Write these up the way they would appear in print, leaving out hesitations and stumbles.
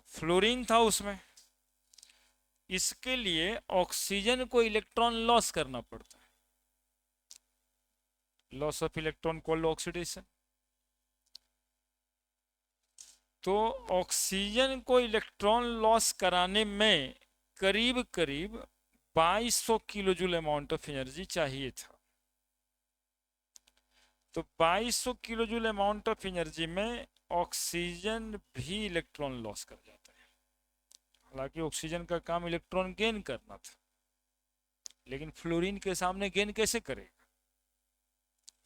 तो फ्लोरीन था उसमें, इसके लिए ऑक्सीजन को इलेक्ट्रॉन लॉस करना पड़ता है, loss of electron called oxidation. तो ऑक्सीजन को इलेक्ट्रॉन लॉस कराने में करीब करीब 2200 kilo joule amount of energy चाहिए था। तो 2200 kilo joule amount of energy में ऑक्सीजन भी इलेक्ट्रॉन लॉस कर जाता है। हालांकि ऑक्सीजन का काम इलेक्ट्रॉन गेन करना था, लेकिन फ्लोरीन के सामने गेन कैसे करेगा?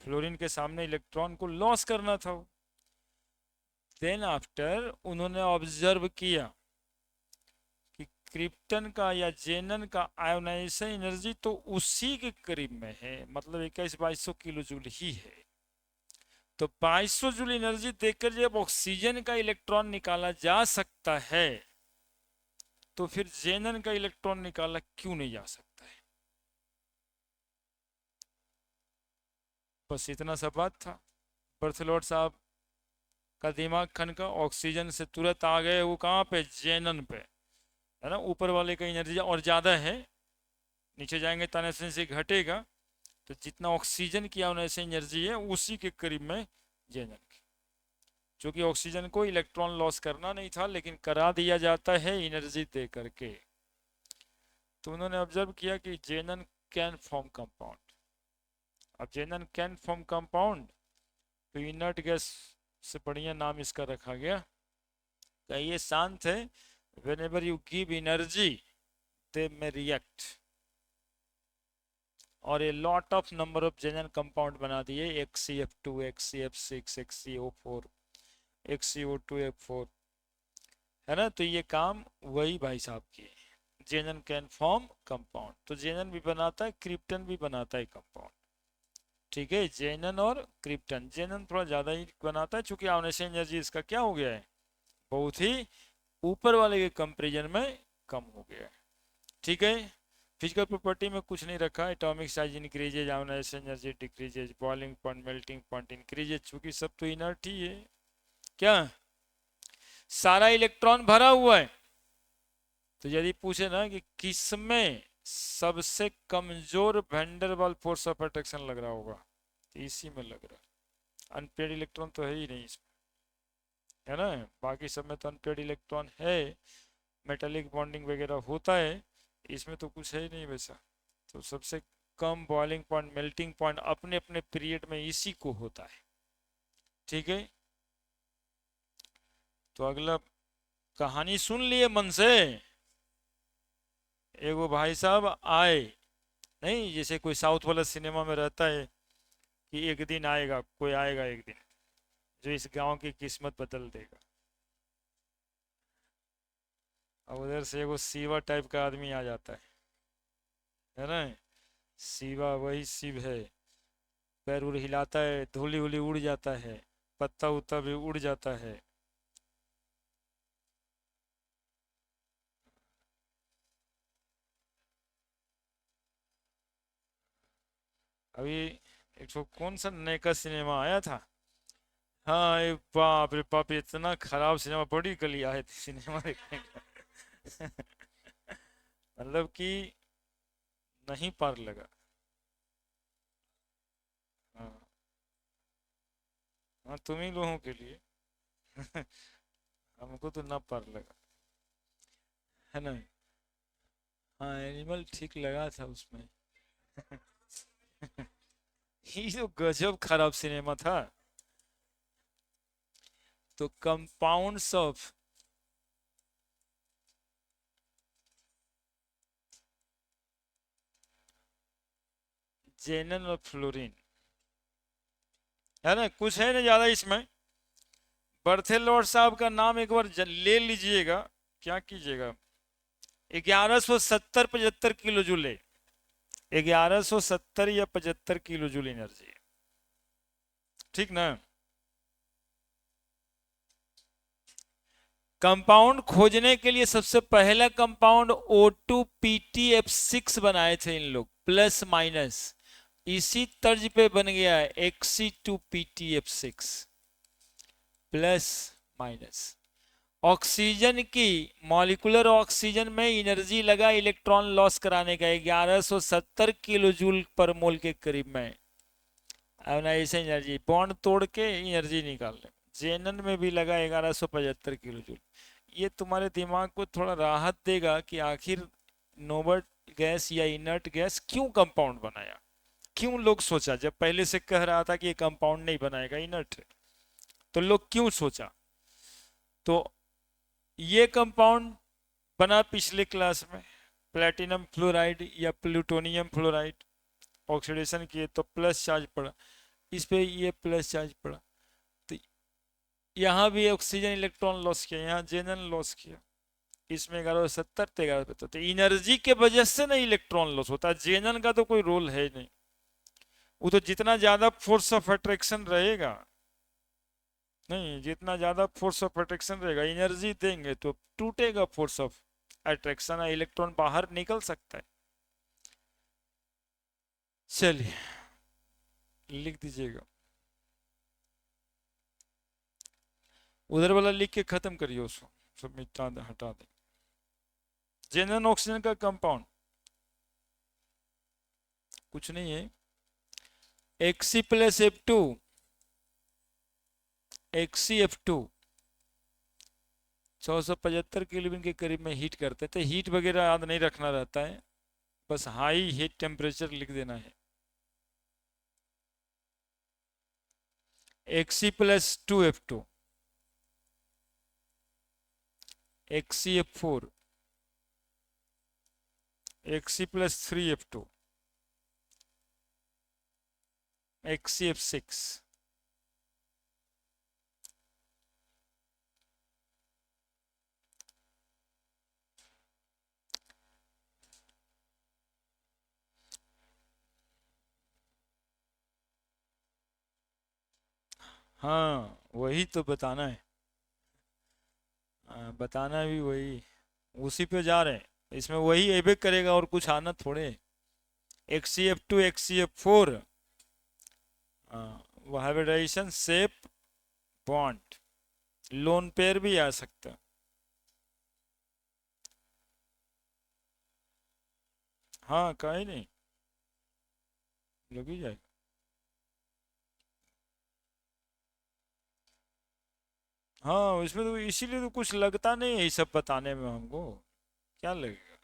फ्लोरीन के सामने इलेक्ट्रॉन को लॉस करना था। देन आफ्टर उन्होंने ऑब्जर्व किया कि क्रिप्टन का या जेनन का आयोनाइजेशन एनर्जी तो उसी के करीब में है, मतलब 21-2200 किलो जूल ही है। तो 2200 जूल एनर्जी देकर जब ऑक्सीजन का इलेक्ट्रॉन निकाला जा सकता है, तो फिर जेनन का इलेक्ट्रॉन निकाला क्यों नहीं जा सकता है? बस इतना सा बात था। बर्थलोट साहब का दिमाग खनका, ऑक्सीजन से तुरंत आ गए वो कहाँ पे? जेनन पे, है ना। ऊपर वाले का एनर्जी और ज्यादा है, नीचे जाएंगे तो एनर्जी घटेगा, तो जितना ऑक्सीजन की एनर्जी है उसी के करीब में जेनन की। जो कि ऑक्सीजन को इलेक्ट्रॉन लॉस करना नहीं था, लेकिन करा दिया जाता है एनर्जी दे करके। तो उन्होंने ऑब्जर्व किया कि जेनन कैन फॉर्म कंपाउंड। अब जेनन कैन फॉर्म कंपाउंड, तो इनर्ट गैस से बढ़िया नाम इसका रखा गया कि ये शांत है। whenever you give energy they may react, और ये lot of number of जेनन compound बना दिए, XCF2, XCF6, XCO4, XCO2F4, है ना। तो ये काम वही भाई साहब किए, जेनन कैन फॉर्म कंपाउंड। तो जेनन भी बनाता है, क्रिप्टन भी बनाता है कंपाउंड, ठीक है। जेनन और क्रिप्टन, जेनन थोड़ा ज्यादा ही बनाता है चूंकि आयोनाइजेशन एनर्जी इसका क्या हो गया है, बहुत ही ऊपर वाले के कंपेरिजन में कम हो गया है, ठीक है। फिजिकल प्रॉपर्टी में कुछ नहीं रखा, atomic size increases, ionisation energy decreases, boiling point, melting point increases, चूंकि सब तो इनर्ट ही है। क्या सारा इलेक्ट्रॉन भरा हुआ है? तो यदि पूछे ना कि किसमें सबसे कमजोर वैंडरवाल फोर्स ऑफ अट्रैक्शन लग रहा होगा, तो इसी में लग रहा है। अनपेड इलेक्ट्रॉन तो है ही नहीं इसमें, है ना। बाकी सब में तो अनपेड इलेक्ट्रॉन है, मेटालिक बॉन्डिंग वगैरह होता है, इसमें तो कुछ है ही नहीं वैसा। तो सबसे कम बॉइलिंग पॉइंट, मेल्टिंग पॉइंट अपने अपने पीरियड में इसी को होता है, ठीक है। तो अगला कहानी सुन लिए मन से। एगो भाई साहब आए, नहीं जैसे कोई साउथ वाला सिनेमा में रहता है कि एक दिन आएगा, कोई आएगा एक दिन जो इस गांव की किस्मत बदल देगा। अब उधर से एगो शिवा टाइप का आदमी आ जाता है ना। शिवा वही शिव है, पैर उड़ हिलाता है, धूली उली उड़ जाता है, पत्ता उत्ता भी उड़ जाता है। अभी एक तो कौन सा नए का सिनेमा आया था, हाँ ये बाप रे बाप, इतना खराब सिनेमा, बड़ी गली आए थे सिनेमा देखने का। मतलब कि नहीं पार लगा। हाँ, हाँ तुम ही लोगों के लिए। हमको तो ना पार लगा, है ना। हाँ एनिमल ठीक लगा था उसमें। ये तो गजब खराब सिनेमा था। तो कंपाउंड्स ऑफ जेनन और फ्लोरीन, है ना, कुछ है ना ज्यादा इसमें। बर्थेलॉट साहब का नाम एक बार ले लीजिएगा, क्या कीजिएगा, 1170-75 किलो जूल, 1170 या 75 किलो जूल एनर्जी, ठीक ना। कंपाउंड खोजने के लिए सबसे पहला कंपाउंड O2PTF6 बनाए थे इन लोग, प्लस माइनस इसी तर्ज पे बन गया है Xc2PTF6 प्लस माइनस। ऑक्सीजन की मॉलिक्यूलर ऑक्सीजन में एनर्जी लगा इलेक्ट्रॉन लॉस कराने का 1170 किलो जूल पर मोल के करीब में। अब ना ऐसे एनर्जी बॉन्ड तोड़ के एनर्जी निकाल ले। जेनन में भी लगा 1175 किलो जूल। ये तुम्हारे दिमाग को थोड़ा राहत देगा कि आखिर नोबल गैस या इनर्ट गैस क्यों कंपाउंड बनाया, क्यों लोग सोचा, जब पहले से कह रहा था कि ये कंपाउंड नहीं बनाएगा इनर्ट है, तो लोग क्यों सोचा। तो ये कंपाउंड बना पिछले क्लास में, प्लेटिनम फ्लोराइड या प्लूटोनियम फ्लोराइड। ऑक्सीडेशन किए तो प्लस चार्ज पड़ा, इस पे ये प्लस चार्ज पड़ा, तो यहाँ भी ऑक्सीजन इलेक्ट्रॉन लॉस किया, यहाँ जेनन लॉस किया। इसमें 1170 तो 11 तो एनर्जी के वजह से नहीं इलेक्ट्रॉन लॉस होता, जेनन का तो कोई रोल है नहीं। वो तो जितना ज्यादा फोर्स ऑफ अट्रैक्शन रहेगा, नहीं जितना ज्यादा फोर्स ऑफ अट्रैक्शन रहेगा एनर्जी देंगे तो टूटेगा फोर्स ऑफ अट्रैक्शन, इलेक्ट्रॉन बाहर निकल सकता है। चलिए लिख दीजिएगा, उधर वाला लिख के खत्म करिए उसको, सब मिटा दे, हटा दे। जेनन ऑक्सीजन का कंपाउंड कुछ नहीं है, XC plus F2, XCF2 675 kelvin के करीब में हीट करते हैं, तो हीट वगैरह याद नहीं रखना रहता है, बस हाई हीट टेम्परेचर लिख देना है। Xc plus 2F2, XCF4, Xc plus 3F2, XCF6, हाँ वही तो बताना है, बताना भी वही, उसी पे जा रहे हैं, इसमें वही एबे करेगा और कुछ आना थोड़े। XCF2 XCF4 hybridisation shape bond, lone pair भी आ सकता है। हाँ कहीं नहीं लग ही जाएगा। हाँ इसमें तो इसीलिए तो कुछ लगता नहीं है ये सब बताने में हमको, क्या लगेगा।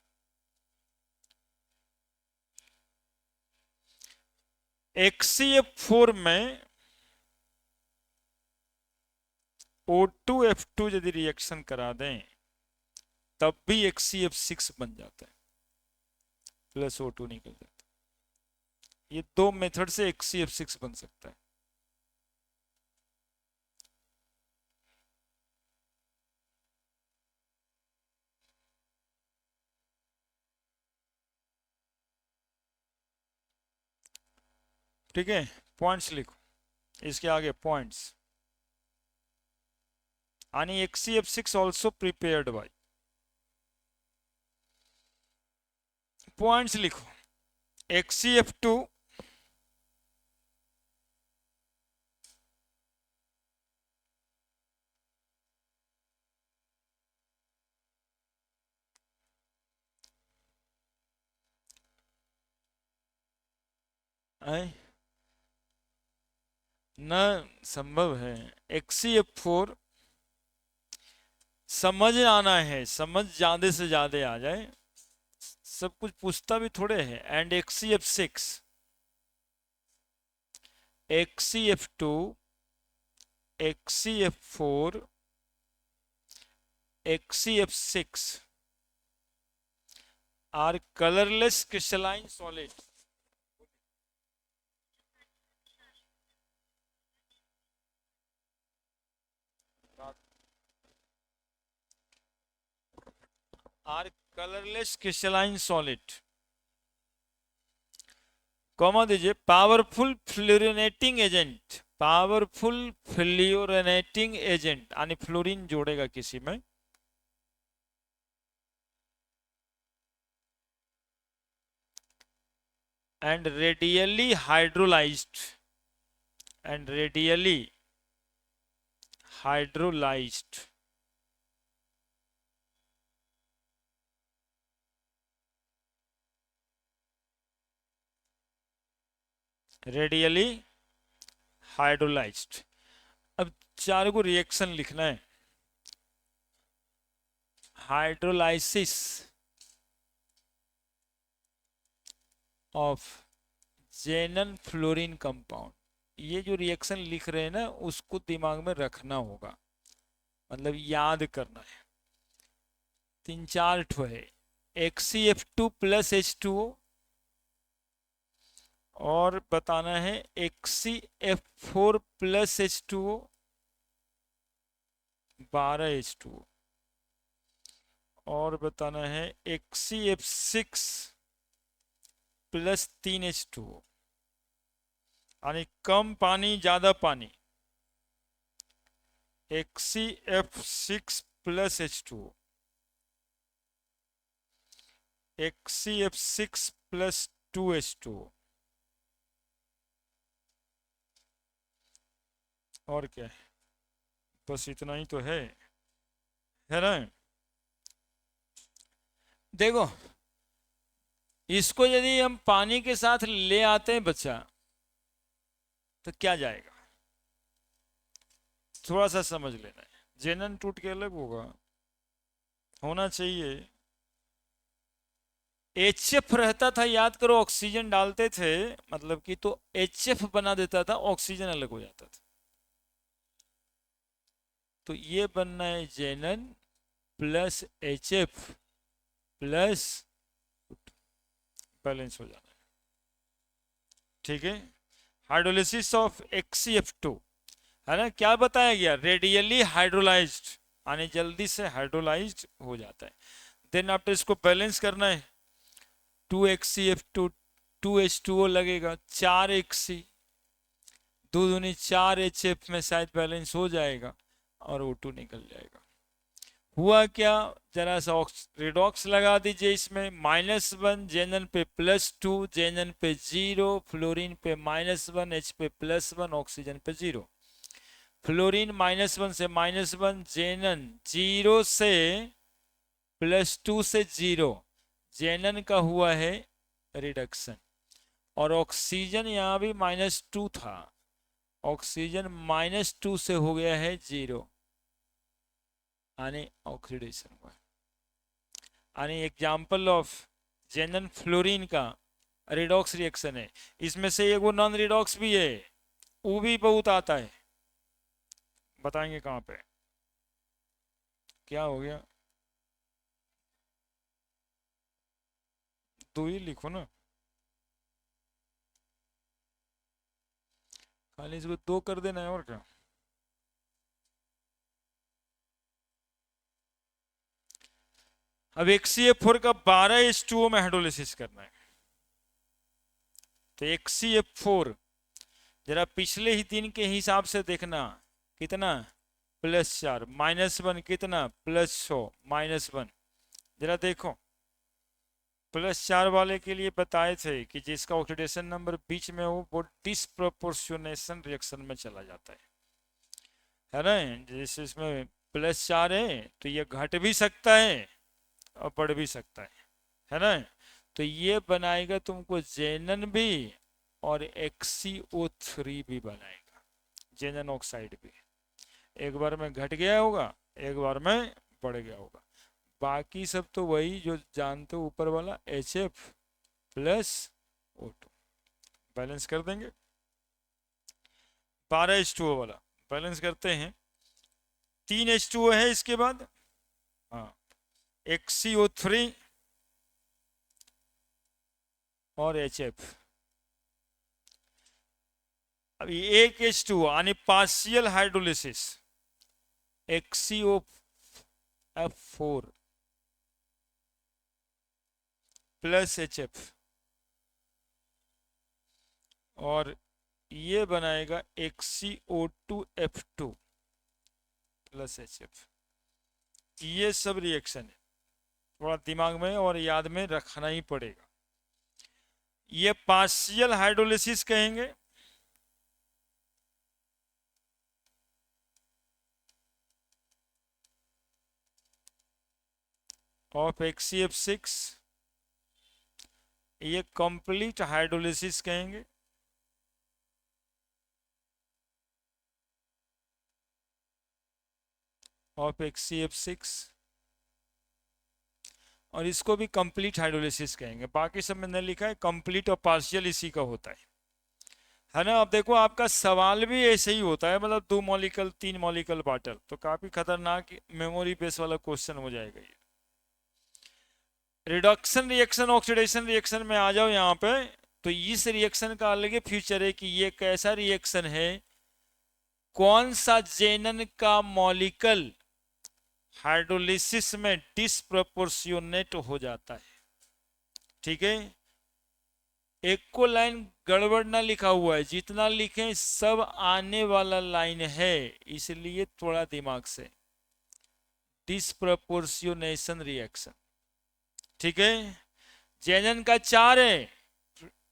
XCF4 में O2F2 यदि रिएक्शन करा दें तब भी XCF6 बन जाता है, प्लस O2 निकल जाता है। ये दो मेथड से XCF6 बन सकता है। ठीक है, पॉइंट्स लिखो, इसके आगे पॉइंट्स। आणि XCF6 also prepared by, points लिखो। XCF2 न संभव है। XCF4 समझ आना है, समझ ज्यादा से ज्यादा आ जाए, सब कुछ पूछता भी थोड़े है। And XCF6, XCF2, XCF4, XCF6 are colorless crystalline solid. Are colorless crystalline solid. Comma दीजिए, powerful fluorinating agent, powerful fluorinating agent, यानी फ्लोरीन जोड़ेगा किसी में, and readily hydrolysed, and readily hydrolysed readily hydrolysed. अब चार को रिएक्शन लिखना है। Hydrolysis of xenon fluorine compound, ये जो रिएक्शन लिख रहे हैं ना उसको दिमाग में रखना होगा, मतलब याद करना है। तीन चार ठो है, XCF2 प्लस H2O, और बताना है XCF4 प्लस H2O 12H2O, और बताना है XCF6 प्लस 3H2O, यानी कम पानी ज्यादा पानी, XCF6 plus H2O, XCF6 plus 2H2O, और क्या है, बस इतना ही तो है ना। देखो इसको यदि हम पानी के साथ ले आते हैं बच्चा तो क्या जाएगा, थोड़ा सा समझ लेना है। जेनन टूट के अलग होना चाहिए। HF रहता था, याद करो, ऑक्सीजन डालते थे मतलब कि, तो HF बना देता था, ऑक्सीजन अलग हो जाता था। तो ये बनना है जेनन प्लस HF प्लस, बैलेंस हो जाना है, ठीक है। हाइड्रोलिसिस ऑफ XCF2 है ना, क्या बताया गया, रेडियली हाइड्रोलाइज्ड, यानी जल्दी से हाइड्रोलाइज्ड हो जाता है। देन आफ्टर इसको बैलेंस करना है, 2XCF2 2H2O लगेगा, 4XC, दो दूनी 4HF में शायद बैलेंस हो जाएगा और O2 निकल जाएगा। हुआ क्या, जरा सा रिडॉक्स लगा दीजिए इसमें, -1 जेनन पे +2, जेनन पे 0, फ्लोरीन पे -1, H पे +1, ऑक्सीजन पे 0। फ्लोरीन -1 से -1, जेनन 0 से +2 से 0, जेनन का हुआ है रिडक्शन। और ऑक्सीजन यहाँ भी -2 था, ऑक्सीजन -2 से हो गया है 0, यानी ऑक्सीडेशन हुआ। यानी एग्जाम्पल ऑफ जेनन फ्लोरीन का रिडॉक्स रिएक्शन है। इसमें से एक वो नॉन रिडॉक्स भी है, वो भी बहुत आता है, बताएंगे कहाँ पे, क्या हो गया, दो ही लिखो ना, खाली इसको दो कर देना है और क्या। अब XCF4 का 12H2O में हाइड्रोलिसिस करना है। तो XCF4 जरा पिछले ही दिन के हिसाब से देखना, कितना, +4, -1 कितना, +6, -1, जरा देखो। +4 वाले के लिए बताए थे कि जिसका ऑक्सीडेशन नंबर बीच में हो वो डिसप्रोपोर्शनेशन रिएक्शन में चला जाता है ना। जैसे इसमें +4 है तो ये घट भी सकता है और बढ़ भी सकता है ना। तो ये बनाएगा तुमको जेनन भी और XCO3 भी बनाएगा, जेनन ऑक्साइड भी। एक बार में घट गया होगा, एक बार में बढ़ गया होगा। बाकी सब तो वही जो जानते हो, ऊपर वाला HF प्लस O2 बैलेंस कर देंगे। 12H2O वाला बैलेंस करते हैं, 3H2O है इसके बाद, हाँ, XCO3 और HF। अभी एक H2O यानी partial hydrolysis, XCOF4 plus HF, और ये बनाएगा XCO2F2 प्लस HF। ये सब रिएक्शन है, थोड़ा दिमाग में और याद में रखना ही पड़ेगा। ये पार्शियल हाइड्रोलिसिस कहेंगे। ऑफ XCF6, ये कंप्लीट हाइड्रोलिसिस कहेंगे। ऑफ HCF6, और इसको भी कंप्लीट हाइड्रोलिसिस कहेंगे। बाकी सब मैंने लिखा है कंप्लीट और पार्शियल इसी का होता है ना। अब देखो आपका सवाल भी ऐसे ही होता है, मतलब 2 मॉलिक्यूल 3 मॉलिक्यूल वाटर, तो काफी खतरनाक मेमोरी बेस वाला क्वेश्चन हो जाएगा ये। रिडक्शन रिएक्शन ऑक्सीडेशन रिएक्शन में आ जाओ यहाँ पे। तो इस रिएक्शन का अलग ही फ्यूचर है कि ये कैसा रिएक्शन है, कौन सा जेनन का मॉलिक्यूल हाइड्रोलिसिस में डिस्प्रोपोर्शियोनेट हो जाता है। ठीक है, एक को लाइन गड़बड़ ना लिखा हुआ है, जितना लिखे सब आने वाला लाइन है, इसलिए थोड़ा दिमाग से। डिस्प्रोपोर्शियोनेशन रिएक्शन, ठीक है। जेनन का 4 है,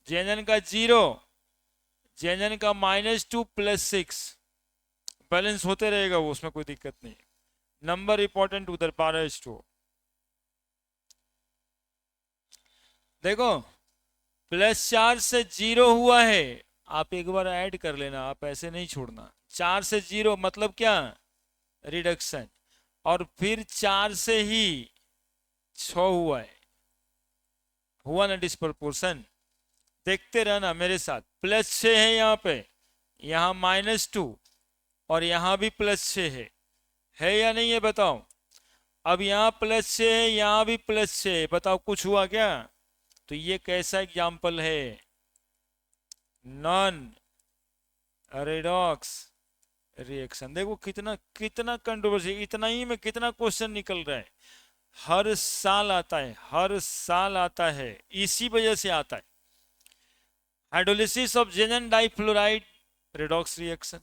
जेनन का 0, जेनन का -2 +6, बैलेंस होते रहेगा वो, उसमें कोई दिक्कत नहीं। नंबर इंपॉर्टेंट उधर 12:2। देखो +4 से 0 हुआ है, आप एक बार ऐड कर लेना, आप ऐसे नहीं छोड़ना। 4 से 0 मतलब क्या, रिडक्शन। और फिर 4 से ही 6 हुआ है, हुआ ना डिस्प्रपोर्शन। देखते रहना मेरे साथ, +6 है यहाँ पे, यहाँ -2, और यहाँ भी +6 है या नहीं है बताओ। अब यहाँ +6 है, यहाँ भी +6 है, बताओ कुछ हुआ क्या। तो ये कैसा एग्जाम्पल है, नॉन रेडॉक्स रिएक्शन। देखो कितना कितना कंट्रोवर्सी, इतना ही में कितना क्वेश्चन निकल रहा है, हर साल आता है, हर साल आता है, इसी वजह से आता है। Hydrolysis of xenon difluoride redox reaction,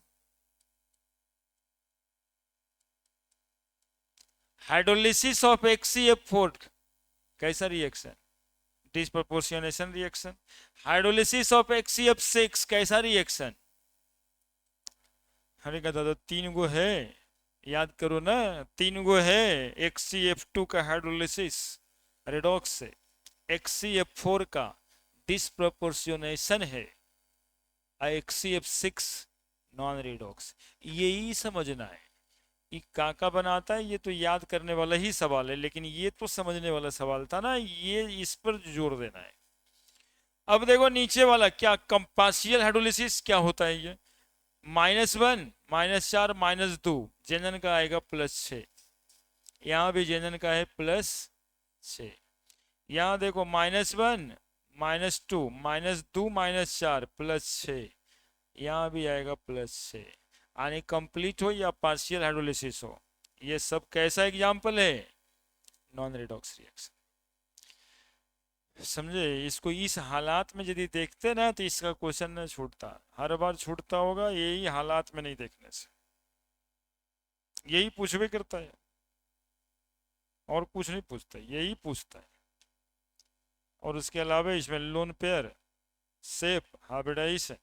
hydrolysis of HCF4 कैसा reaction, disproportionation reaction. Hydrolysis of HCF6 कैसा रिएक्शन। अरे कहता था 3 गो है, याद करो ना, 3 गो है। HCF2 का हाइड्रोलिसिस रेडॉक्स से, HCF4 का डिस्प्रोपोर्शनेशन है, HCF6 नॉन रेडॉक्स। यही समझना है, ये काका बनाता है, ये तो याद करने वाला ही सवाल है, लेकिन ये तो समझने वाला सवाल था ना, ये इस पर जोर देना है। अब देखो नीचे वाला क्या, कंपार्शियल हाइड्रोलिसिस क्या होता है ये, -1 -4 -2, जेनन का आएगा +6, यहाँ भी जेनन का है +6। यहाँ देखो -1 -2 -2 -4 +6, यहाँ भी आएगा +6। यानी कंप्लीट हो या पार्शियल हाइड्रोलिसिस हो, ये सब कैसा एग्जाम्पल है, नॉन रेडॉक्स रिएक्शन। समझे, इसको इस हालात में यदि देखते ना तो इसका क्वेश्चन न छूटता, हर बार छूटता होगा यही हालात में नहीं देखने से, यही पूछ भी करता है, और कुछ नहीं पूछता, यही पूछता है। और उसके अलावा इसमें लोन पेयर, सेप, हाइब्रिडाइजेशन,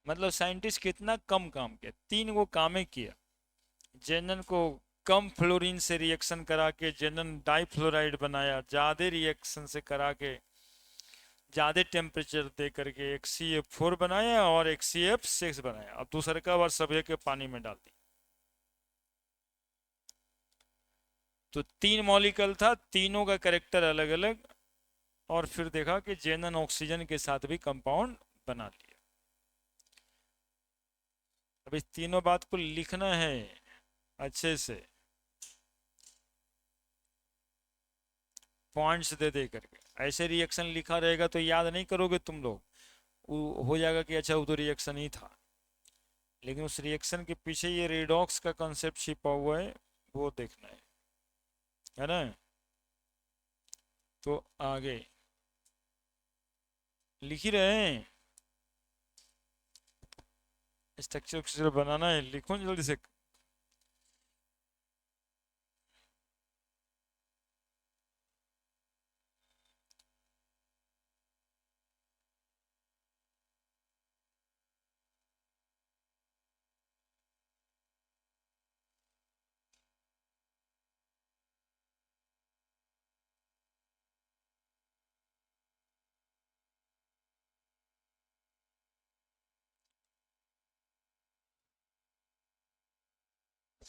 मतलब साइंटिस्ट कितना कम काम किया, 3 गो कामें किया। जेनन को कम फ्लोरीन से रिएक्शन करा के जेनन डाइफ्लोराइड बनाया, ज्यादा रिएक्शन से करा के ज्यादा टेम्परेचर दे करके HCF4 बनाया और HCF6 बनाया। अब दूसरे का बार सब के पानी में डाल दी, तो 3 मॉलिक्यूल था, तीनों का कैरेक्टर अलग अलग, और फिर देखा कि जेनन ऑक्सीजन के साथ भी कंपाउंड बना लिया। अब इस तीनों बात को लिखना है अच्छे से, पॉइंट्स दे दे करके। ऐसे रिएक्शन लिखा रहेगा तो याद नहीं करोगे तुम लोग, हो जाएगा कि अच्छा वो तो रिएक्शन ही था, लेकिन उस रिएक्शन के पीछे ये रेडॉक्स का कंसेप्ट छिपा हुआ है, वो देखना है ना। तो आगे लिख ही रहे हैं, स्ट्रक्चर बनाना है, लिखो जल्दी से।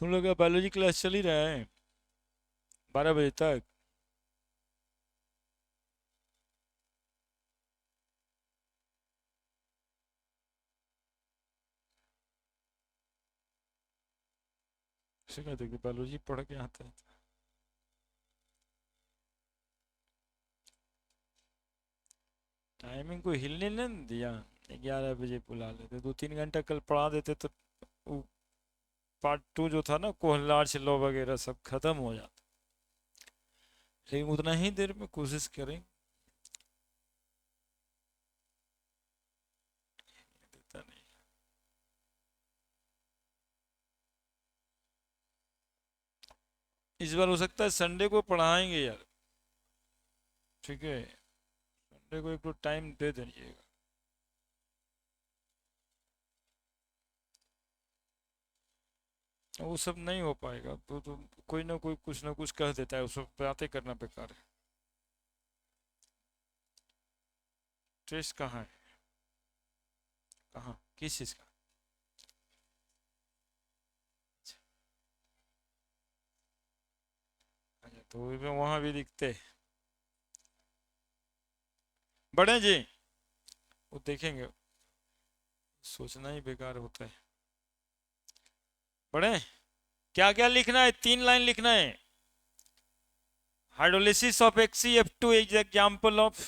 तुम लोग का बायोलॉजी क्लास चल ही रहा है 12 बजे तक? उसे कहते कि बायोलॉजी पढ़ के आता है। टाइमिंग को हिलने नहीं दिया। 11 बजे बुला लेते, 2-3 घंटा कल पढ़ा देते तो वो पार्ट 2 जो था ना कोहलार से लॉ वगैरह सब खत्म हो जाता। लेकिन उतना ही देर में कोशिश करें। देता नहीं। इस बार हो सकता है संडे को पढ़ाएंगे यार। ठीक है, संडे को एक तो टाइम दे दीजिएगा। वो सब नहीं हो पाएगा तो कोई ना कोई कुछ ना कुछ कह देता है, उस सब बातें करना बेकार है। टेस्ट कहाँ है? कहाँ, किस चीज़ का? अच्छा, तो वहाँ भी दिखते हैं। बड़े जी, वो देखेंगे। सोचना ही बेकार होता है। बड़े, क्या क्या लिखना है? 3 लाइन लिखना है। Hydrolysis of HCF2 is example of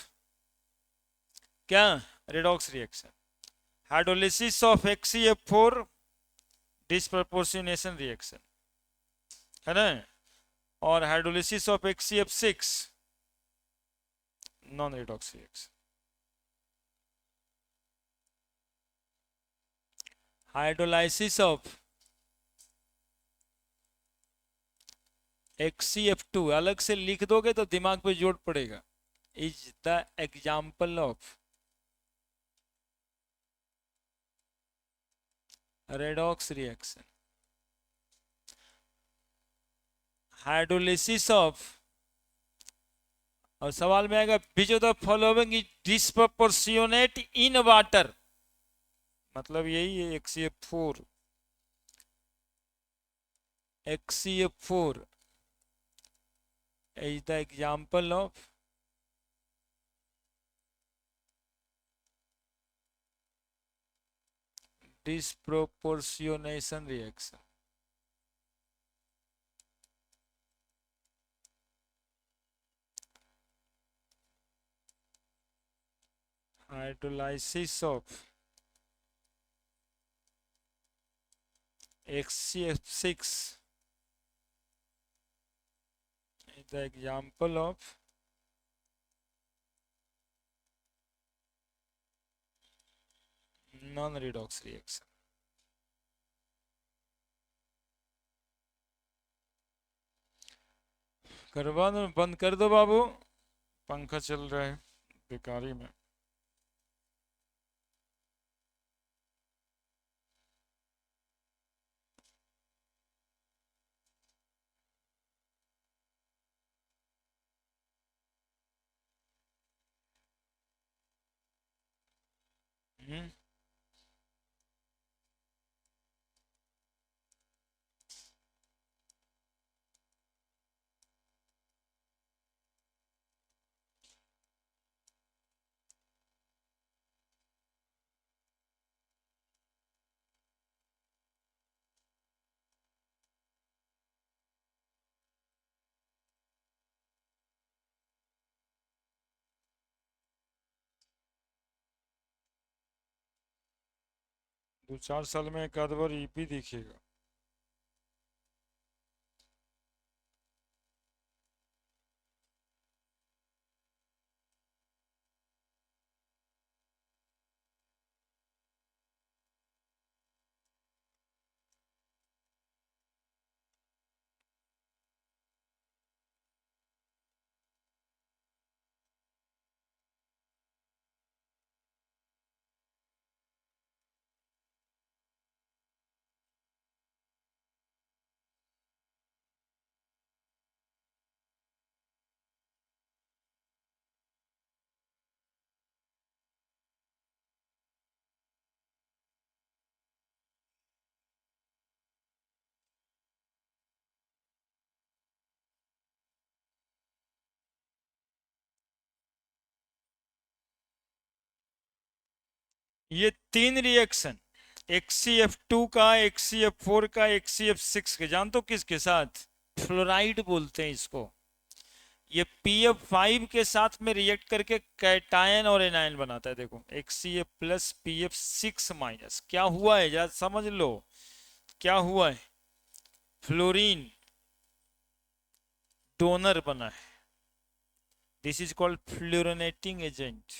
क्या? Redox reaction. Hydrolysis of HCF4 disproportionation reaction, है ना? और hydrolysis of HCF6 non redox reaction. Hydrolysis of HCF2 अलग से लिख दोगे तो दिमाग पे जोर पड़ेगा। Is the example of redox reaction. Hydrolysis of, और सवाल में आएगा which of the following is disproportionate in water, मतलब यही है। HCF4 is the example of disproportionation reaction. Hydrolysis of HCF6 is the example of non-redox reaction. करवा दो, बंद कर दो बाबू, पंखा चल रहा है बेकारी में। हम्म। दो चार साल में एक आध बार ईपी दिखेगा। ये तीन रिएक्शन XCF2 का, XCF4 का, XCF6 के, जान तो किसके साथ? फ्लोराइड बोलते हैं इसको। ये PF5 के साथ में रिएक्ट करके कैटायन और एनायन बनाता है। देखो XCF प्लस PF6 माइनस, क्या हुआ है जरा समझ लो, क्या हुआ है? फ्लोरीन डोनर बना है, this is called fluorinating agent,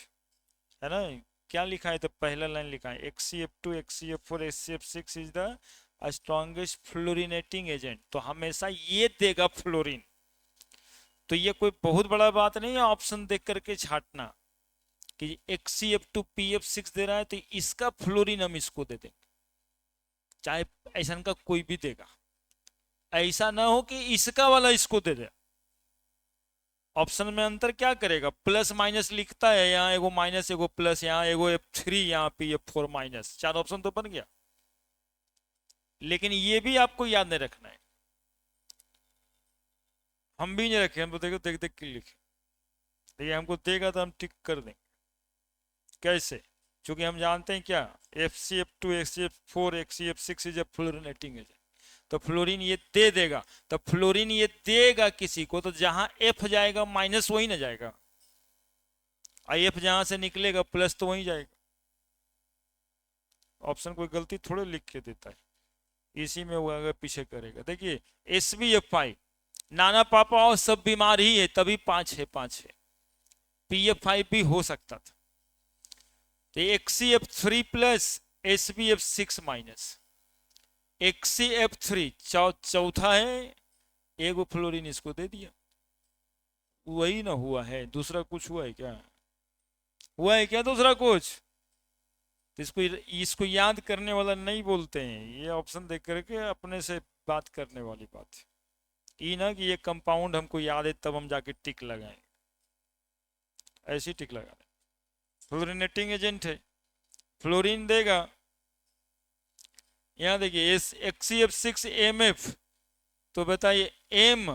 है ना? क्या लिखा है? तो पहला लाइन लिखा है XCF2 XCF4 XCF6 is the strongest fluorinating agent, तो हमेशा ये देगा फ्लोरीन। तो ये कोई बहुत बड़ा बात नहीं है ऑप्शन देख करके छाटना कि XCF2 PF6 दे रहा है तो इसका फ्लोरीन हम इसको दे देंगे, चाहे ऐसा का कोई भी देगा। ऐसा ना हो कि इसका वाला इसको दे दे। ऑप्शन में अंतर क्या करेगा? प्लस माइनस लिखता है, यहाँ एगो माइनस एगो प्लस, यहाँ एगो F3 यहाँ PF4 माइनस, चार ऑप्शन तो बन गया। लेकिन ये भी आपको याद नहीं रखना है, हम भी नहीं रखे, हम तो देखो देख देख के लिखे, देखिए हमको देगा तो हम टिक कर देंगे। कैसे? क्योंकि हम जानते हैं क्या, FCF2 XCF4 XCF6 is a fluorinating agent, तो फ्लोरीन ये दे देगा। तो फ्लोरीन ये देगा किसी को, तो जहां F जाएगा माइनस वही ना जाएगा, IF जहां से निकलेगा प्लस तो वही जाएगा। ऑप्शन कोई गलती थोड़े लिख के देता है, इसी में वो अगर पीछे करेगा। देखिए SBF5, नाना पापा और सब बीमार ही है तभी 5 है, 5 है। PF5 भी हो सकता था। तो XCF3 plus SBF6 minus, XCF3 चौथा है, एगो फ्लोरीन इसको दे दिया, वही ना हुआ है? दूसरा कुछ हुआ है क्या? हुआ है क्या दूसरा कुछ? तो इसको इसको याद करने वाला नहीं बोलते हैं, ये ऑप्शन देख करके अपने से बात करने वाली बात है। ये ना कि ये कंपाउंड हमको याद है तब हम जाके टिक लगाएं, ऐसी टिक लगा दें। फ्लोरिनेटिंग एजेंट है, फ्लोरीन देगा। यहाँ देखिए XCF6MF, तो बताइए M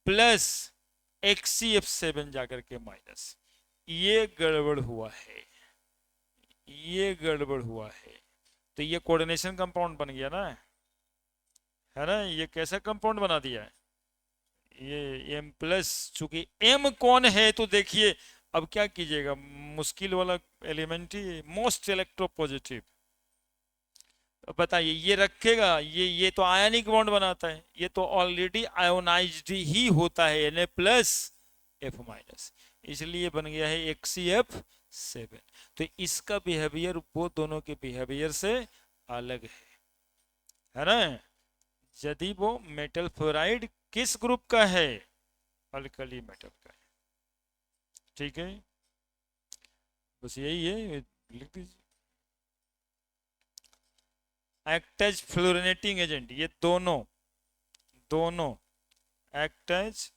प्लस XCF7 जाकर के माइनस, ये गड़बड़ हुआ है, ये गड़बड़ हुआ है। तो ये कोऑर्डिनेशन कंपाउंड बन गया ना, है ना? ये कैसा कंपाउंड बना दिया है? ये M प्लस, चूंकि M कौन है तो देखिए अब क्या कीजिएगा, मुश्किल वाला एलिमेंट ही, मोस्ट इलेक्ट्रोपॉजिटिव। बताइए ये रखेगा, ये तो आयनिक बॉन्ड बनाता है, ये तो ऑलरेडी आयोनाइज्ड ही होता है, Na प्लस F माइनस, इसलिए बन गया है XCF7। तो इसका बिहेवियर वो दोनों के बिहेवियर से अलग है ना? यदि वो मेटल फ्लोराइड किस ग्रुप का है? अल्कली मेटल का है। ठीक है, बस यही है, लिख दीजिए। एक्ट एज फ्लोरिनेटिंग एजेंट, ये दोनों दोनों एक्ट एज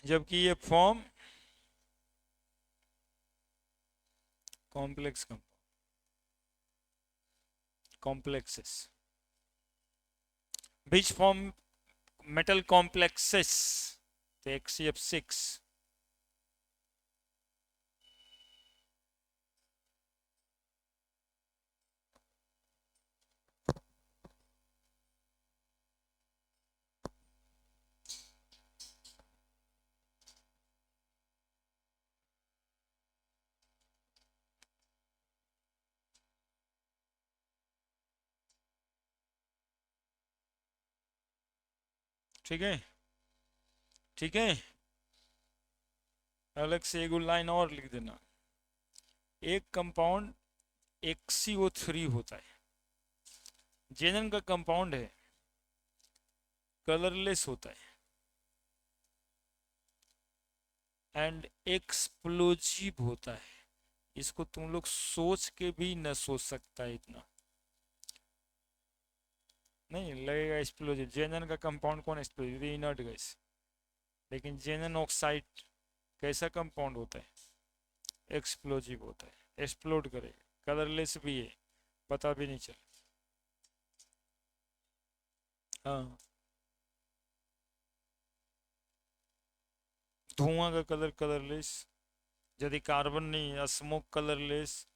जबकि ये form complex complexes, which form metal complexes, the XCF6। ठीक है, ठीक है, अलग से एक लाइन और लिख देना। एक कंपाउंड XCO3 होता है, जेनन का कंपाउंड है, कलरलेस होता है एंड एक्सप्लोजिव होता है। इसको तुम लोग सोच के भी न सोच सकता है इतना, नहीं लगेगा एक्सप्लोजिव। जेनन का कंपाउंड कौन एक्सप्लोजिव? Inert gas. लेकिन जेनन ऑक्साइड कैसा कंपाउंड होता है? एक्सप्लोजिव होता है, एक्सप्लोड करेगा। कलरलेस भी है, पता भी नहीं चल। हाँ, धुआं का कलर कलरलेस, यदि कार्बन नहीं है, स्मोक कलरलेस।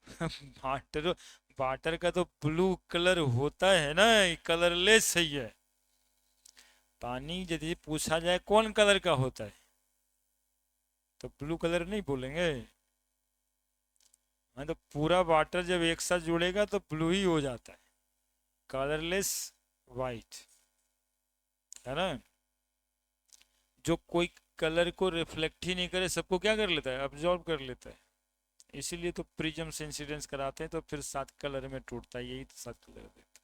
वाटर, वाटर का तो ब्लू कलर होता है ना, कलरलेस सही है। पानी यदि पूछा जाए कौन कलर का होता है, तो ब्लू कलर नहीं बोलेंगे। हाँ, तो पूरा वाटर जब एक साथ जुड़ेगा तो ब्लू ही हो जाता है, कलरलेस वाइट, है ना। जो कोई कलर को रिफ्लेक्ट ही नहीं करे, सबको क्या कर लेता है, अब्जॉर्ब कर लेता है। इसीलिए तो प्रिज्म से इंसिडेंस कराते हैं, तो फिर 7 कलर में टूटता है, यही तो 7 कलर देता है।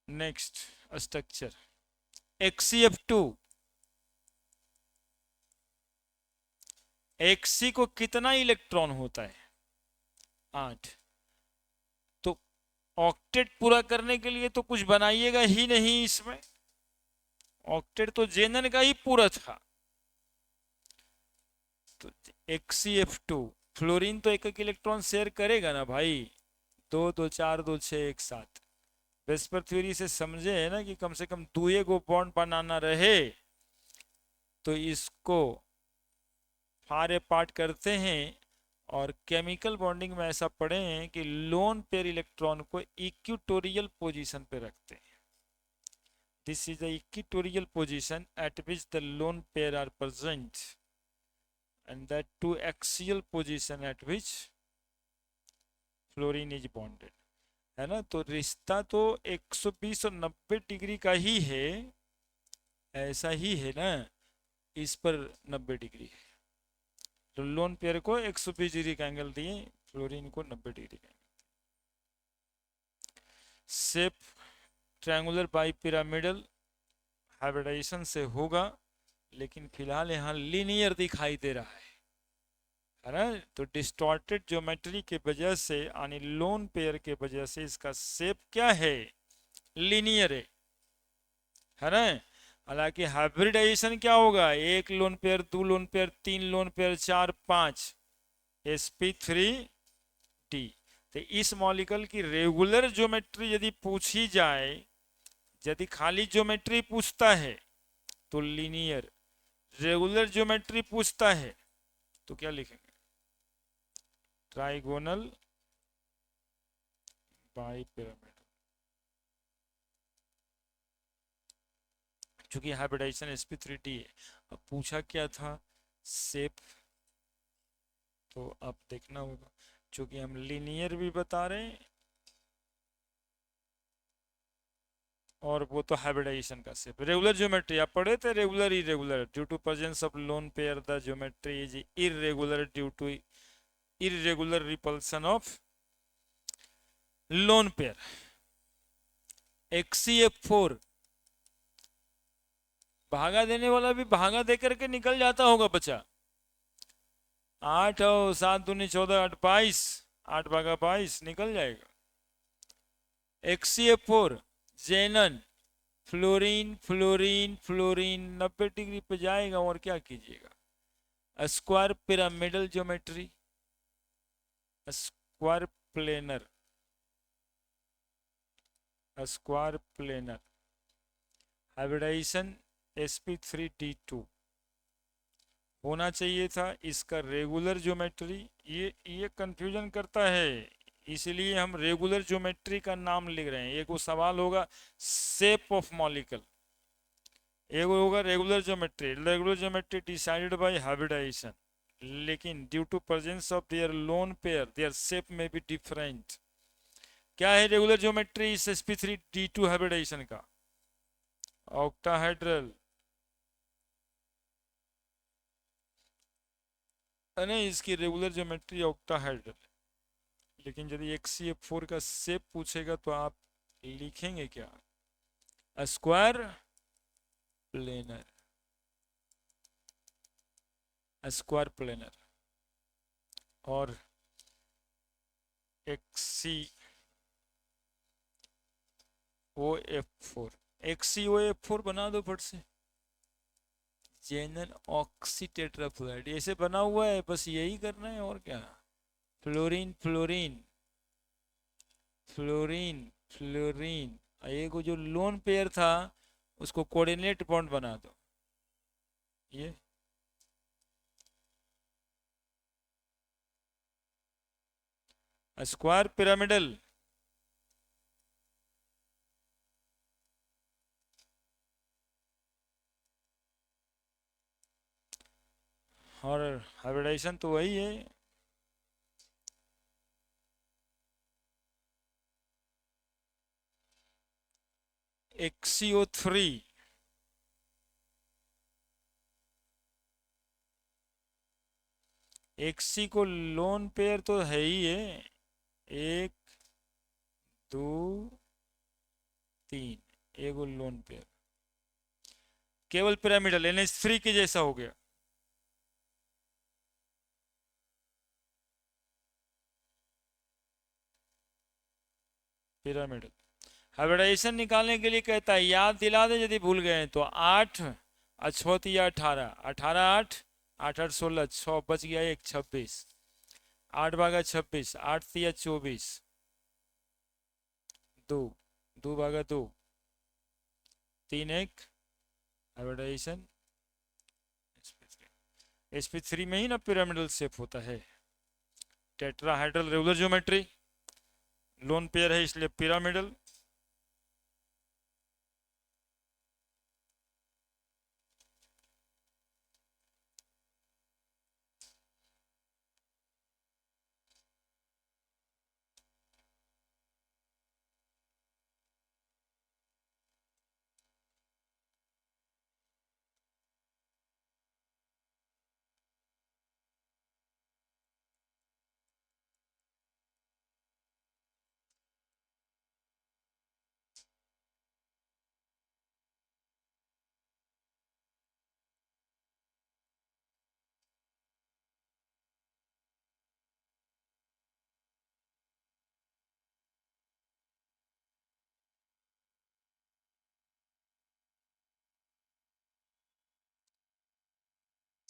Next structure HCF2। Xc को कितना इलेक्ट्रॉन होता है, 8। तो ऑक्टेट पूरा करने के लिए तो कुछ बनाइएगा ही नहीं इसमें, ऑक्टेट तो जेनन का ही पूरा था। तो HCF2, फ्लोरीन तो एक एक इलेक्ट्रॉन शेयर करेगा ना भाई, 2 2 4 2 6 एक साथ। वेस्पर थ्योरी से समझे है ना कि कम से कम 2 को बॉन्ड बनाना रहे, तो इसको फार अपार्ट करते हैं, और केमिकल बॉन्डिंग में ऐसा पढ़े हैं कि लोन पेयर इलेक्ट्रॉन को इक्विटोरियल पोजीशन पे रखते हैं। This is the equatorial position at which the lone pair are present, and that two axial position at which fluorine is bonded, है ना। तो रिश्ता तो 120 और 90 डिग्री का ही है, ऐसा ही है ना, इस पर 90 डिग्री है। तो लोन पेयर को 120 डिग्री का एंगल दिए, फ्लोरीन को 90 डिग्री का। Shape triangular bipyramidal hybridisation से होगा, लेकिन फिलहाल यहाँ लीनियर दिखाई दे रहा है ना। तो डिस्टॉर्टेड ज्योमेट्री के वजह से, यानी लोन पेयर के वजह से इसका शेप क्या है, लीनियर है ना। हालांकि हाइब्रिडाइजेशन क्या होगा, 1 lone pair, 2 lone pair, 3 lone pair, 4 5 sp3d। तो इस मॉलिक्यूल की रेगुलर ज्योमेट्री यदि पूछी जाए, यदि खाली ज्योमेट्री पूछता है तो लीनियर, रेगुलर ज्योमेट्री पूछता है तो क्या लिखेंगे, ट्राइगोनल बाई पिरामिड। चूंकि हाइब्रिडाइजेशन sp3d है। अब पूछा क्या था, शेप, तो अब देखना होगा, चूंकि हम लीनियर भी बता रहे हैं और वो तो हाइब्रिडाइजेशन का शेप। रेगुलर ज्योमेट्री आप पढ़े थे, regular irregular, due to presence of lone pair the geometry is irregular due to irregular repulsion of lone pair. HCF4 भागा देने वाला भी भागा दे करके निकल जाता होगा बच्चा। 8 और 7 दूनी 14, 8 22, 8 भागा 22 निकल जाएगा। HCF4 xenon, fluorine fluorine fluorine 90 degree पे जाएगा, और क्या कीजिएगा। Square pyramidal geometry, square planar, square planar hybridisation sp3d2 होना चाहिए था। इसका रेगुलर ज्योमेट्री, ये कंफ्यूजन करता है, इसलिए हम रेगुलर ज्योमेट्री का नाम लिख रहे हैं। एक वो सवाल होगा शेप ऑफ मॉलिक्यूल, एक होगा regular geometry. Regular geometry decided by hybridisation, लेकिन due to presence of their lone pair their shape में भी डिफरेंट। क्या है रेगुलर ज्योमेट्री इस sp3d2 हाइब्रिडाइजेशन का, ऑक्टाहेड्रल, नहीं इसकी रेगुलर ज्योमेट्री ऑक्टाहेड्रल। लेकिन यदि HCF4 का शेप पूछेगा तो आप लिखेंगे क्या, स्क्वायर प्लेनर, स्क्वायर प्लेनर। और HCO OF4, XCOF4 बना दो फट से। जेनन ऑक्सीटेट्राफ्लोराइड ऐसे बना हुआ है, बस यही करना है और क्या। फ्लोरीन फ्लोरीन फ्लोरीन फ्लोरीन, ये को जो लोन पेयर था उसको कोऑर्डिनेट बॉन्ड बना दो। ये स्क्वायर पिरामिडल, और हाइब्रिडाइजेशन तो वही है। XCO3, XC को लोन पेयर तो है ही है, 1 2 3, एक लोन पेयर, केवल पिरामिडल NH3 के जैसा हो गया। पिरामिडल हाइब्रिडाइजेशन निकालने के लिए कहता है, याद दिला दे यदि भूल गए हैं तो। 8 अछोतिया 18, 18 8, 8 8 16, 6 बच गया, 1 26, 8 भागा 26, 8 तिया 24, 2 2 भागा 2, 3 1, हाइब्रिडाइजेशन sp3 में ही ना पिरामिडल शेप होता है। Tetrahedral regular geometry, lone pair है इसलिए पिरामिडल।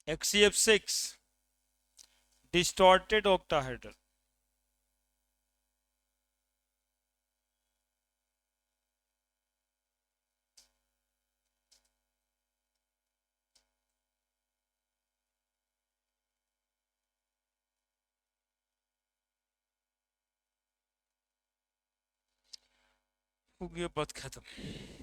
XCF6 डिस्टॉर्टेड ऑक्टाहेड्रल, हो गया बात खत्म।